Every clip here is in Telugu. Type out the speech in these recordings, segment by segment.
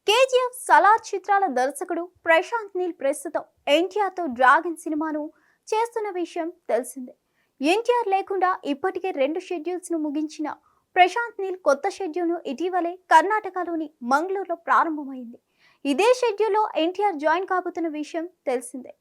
కేజీఎఫ్ సలార్ చిత్రాల దర్శకుడు ప్రశాంత్ నీల్ ప్రస్తుతం ఎన్టీఆర్తో డ్రాగన్ సినిమాను చేస్తున్న విషయం తెలిసిందే. ఎన్టీఆర్ లేకుండా ఇప్పటికే 2 షెడ్యూల్స్ను ముగించిన ప్రశాంత్ నీల్ కొత్త షెడ్యూల్ను ఇటీవలే కర్ణాటకలోని మంగళూరులో ప్రారంభమైంది. ఇదే షెడ్యూల్లో ఎన్టీఆర్ జాయిన్ కాబోతున్న విషయం తెలిసిందే.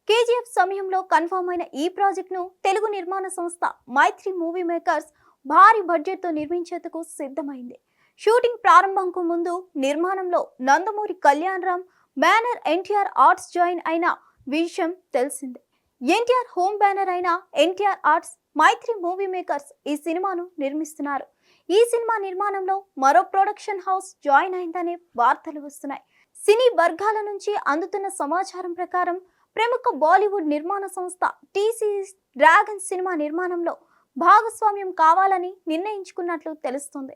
కేజీఎఫ్ సమయంలో కన్ఫర్మ్ అయిన ఈ ప్రాజెక్ట్ను తెలుగు నిర్మాణ సంస్థ మైత్రి మూవీ మేకర్స్ భారీ బడ్జెట్తో నిర్మించేందుకు సిద్ధమైంది. షూటింగ్ ప్రారంభంకు ముందు నిర్మాణంలో Nandamuri Kalyan Ram banner NTR arts join అయిన విషయం తెలిసిందే. ఎన్టీఆర్ హోమ్ బ్యానర్ అయిన ఎన్టీఆర్ ఆర్ట్స్ మైత్రి మూవీ మేకర్స్ ఈ సినిమాను నిర్మిస్తున్నారు. ఈ సినిమా నిర్మాణంలో మరో ప్రొడక్షన్ హౌస్ జాయిన్ అయిందనే వార్తలు వస్తున్నాయి. సినీ వర్గాల నుంచి అందుతున్న సమాచారం ప్రకారం ప్రముఖ బాలీవుడ్ నిర్మాణ సంస్థ టీసీఎస్ డ్రాగన్ సినిమా నిర్మాణంలో భాగస్వామ్యం కావాలని నిర్ణయించుకున్నట్లు తెలుస్తుంది.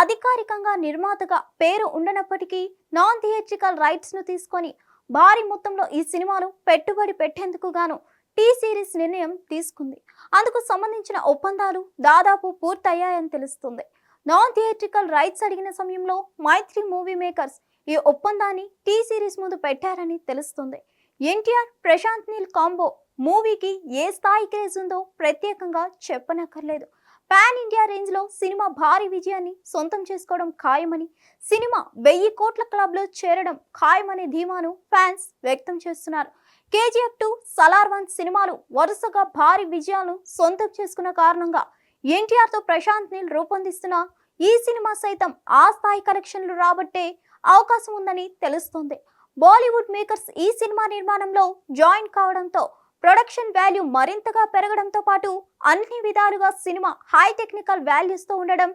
అధికారికంగా నిర్మాతగా పేరు ఉండనప్పటికీ నాన్ థియేట్రికల్ రైట్స్ ను తీసుకొని భారీ మొత్తంలో ఈ సినిమాను పెట్టుబడి పెట్టేందుకు గాను టీ సిరీస్ నిర్ణయం తీసుకుంది. అందుకు సంబంధించిన ఒప్పందాలు దాదాపు పూర్తయ్యాయని తెలుస్తుంది. నాన్ థియేట్రికల్ రైట్స్ అడిగిన సమయంలో మైత్రి మూవీ మేకర్స్ ఈ ఒప్పందాన్ని టీ సిరీస్ ముందు పెట్టారని తెలుస్తుంది. ఎన్టీఆర్ ప్రశాంత్ నీల్ కాంబో మూవీకి ఏ స్థాయి క్రేజ్ ఉందో ప్రత్యేకంగా చెప్పనక్కర్లేదు. పాన్ ఇండియా రేంజ్ లో సినిమా భారీ విజయాన్ని సొంతం చేసుకోవడం ఖాయమని, సినిమా 1000 కోట్ల క్లబ్ లో చేరడం ఖాయమనే ధీమాను ఫ్యాన్స్ వ్యక్తం చేస్తున్నారు. కేజీఎఫ్ 2, సలార్ 1 సినిమాలు వరుసగా భారీ విజయాలను సొంతం చేసుకున్న కారణంగా ఎన్టీఆర్ తో ప్రశాంత్ నీల్ రూపొందిస్తున్న ఈ సినిమా సైతం ఆ స్థాయి కలెక్షన్లు రాబట్టే అవకాశం ఉందని తెలుస్తోంది. బాలీవుడ్ మేకర్స్ ఈ సినిమా నిర్మాణంలో జాయిన్ కావడంతో ప్రొడక్షన్ వాల్యూ మరింతగా పెరగడంతో పాటు అన్ని విధాలుగా సినిమా హై టెక్నికల్ వాల్యూస్ తో ఉండడం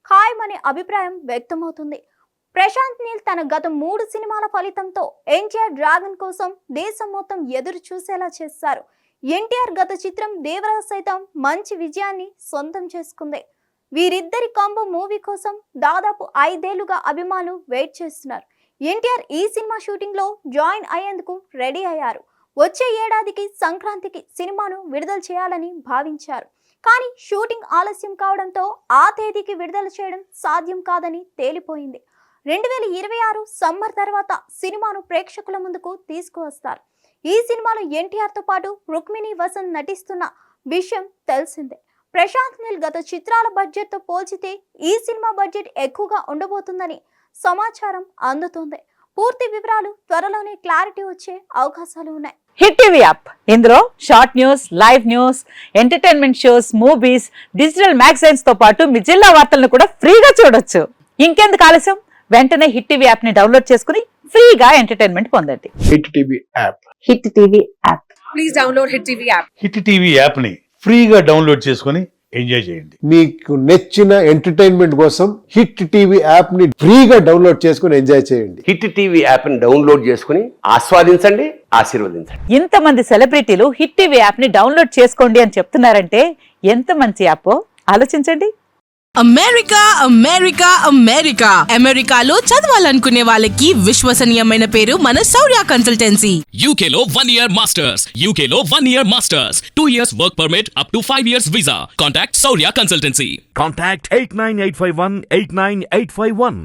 ఖాయమనే అభిప్రాయం వ్యక్తమవుతుంది. ప్రశాంత్ నీల్ తన గత 3 సినిమాల ఫలితంతో ఎన్టీఆర్ డ్రాగన్ కోసం దేశం మొత్తం ఎదురు చూసేలా చేశారు. ఎన్టీఆర్ గత చిత్రం దేవరాజ్ సైతం మంచి విజయాన్ని సొంతం చేసుకుంది. వీరిద్దరి కాంబో మూవీ కోసం దాదాపు 5 ఏళ్లుగా అభిమానులు వెయిట్ చేస్తున్నారు. ఎన్టీఆర్ ఈ సినిమా షూటింగ్ లో జాయిన్ అయ్యేందుకు రెడీ అయ్యారు. వచ్చే ఏడాదికి సంక్రాంతికి సినిమాను విడుదల చేయాలని భావించారు. కానీ షూటింగ్ ఆలస్యం కావడంతో ఆ తేదీకి విడుదల చేయడం సాధ్యం కాదని తేలిపోయింది. 2026 సమ్మర్ తర్వాత సినిమాను ప్రేక్షకుల ముందుకు తీసుకువస్తారు. ఈ సినిమాలో ఎన్టీఆర్ తో పాటు రుక్మిణి వసంత్ నటిస్తున్న విషయం తెలిసిందే. ప్రశాంత్ నీల్ గత చిత్రాల బడ్జెట్ తో పోల్చితే ఈ సినిమా బడ్జెట్ ఎక్కువగా ఉండబోతుందని సమాచారం అందుతోంది. పూర్తి వివరాలు త్వరలోనే క్లారిటీ వచ్చే అవకాశాలు ఉన్నాయి. హిట్ టీవీ యాప్ ఇందులో short news, live news, entertainment shows, movies, digital magazines తో పాటు మీ జిల్లా వార్తలను కూడా ఫ్రీగా చూడొచ్చు. ఇంకెందుకు ఆలస్యం, వెంటనే హిట్ టీవీ యాప్ ని డౌన్లోడ్ చేసుకుని ఫ్రీగా ఎంటర్టైన్మెంట్ పొందండి. Hit TV app. Hit TV app. Please download hit TV app. Hit TV app ని ఫ్రీగా డౌన్లోడ్ చేసుకుని ఎంజాయ్ చేయండి. మీకు నచ్చిన ఎంటర్టైన్మెంట్ కోసం హిట్ టీవీ యాప్ ని ఫ్రీగా డౌన్లోడ్ చేసుకుని ఎంజాయ్ చేయండి. హిట్ టీవీ యాప్ ని డౌన్లోడ్ చేసుకుని ఆస్వాదించండి, ఆశీర్వదించండి. ఇంతమంది సెలబ్రిటీలు హిట్ టీవీ యాప్ ని డౌన్లోడ్ చేసుకోండి అని చెప్తున్నారంటే ఎంత మంచి యాప్ ఆలోచించండి. అమెరికా అమెరికా అమెరికా అమెరికాలో చదవాలనుకునే వాళ్ళకి విశ్వసనీయమైన పేరు మన శౌర్య కన్సల్టెన్సీ. UK లో 1 year masters. UK లో 1 year masters. 2 years work permit up to 5 years visa. Contact Saurya Consultancy. Contact 89851 89851.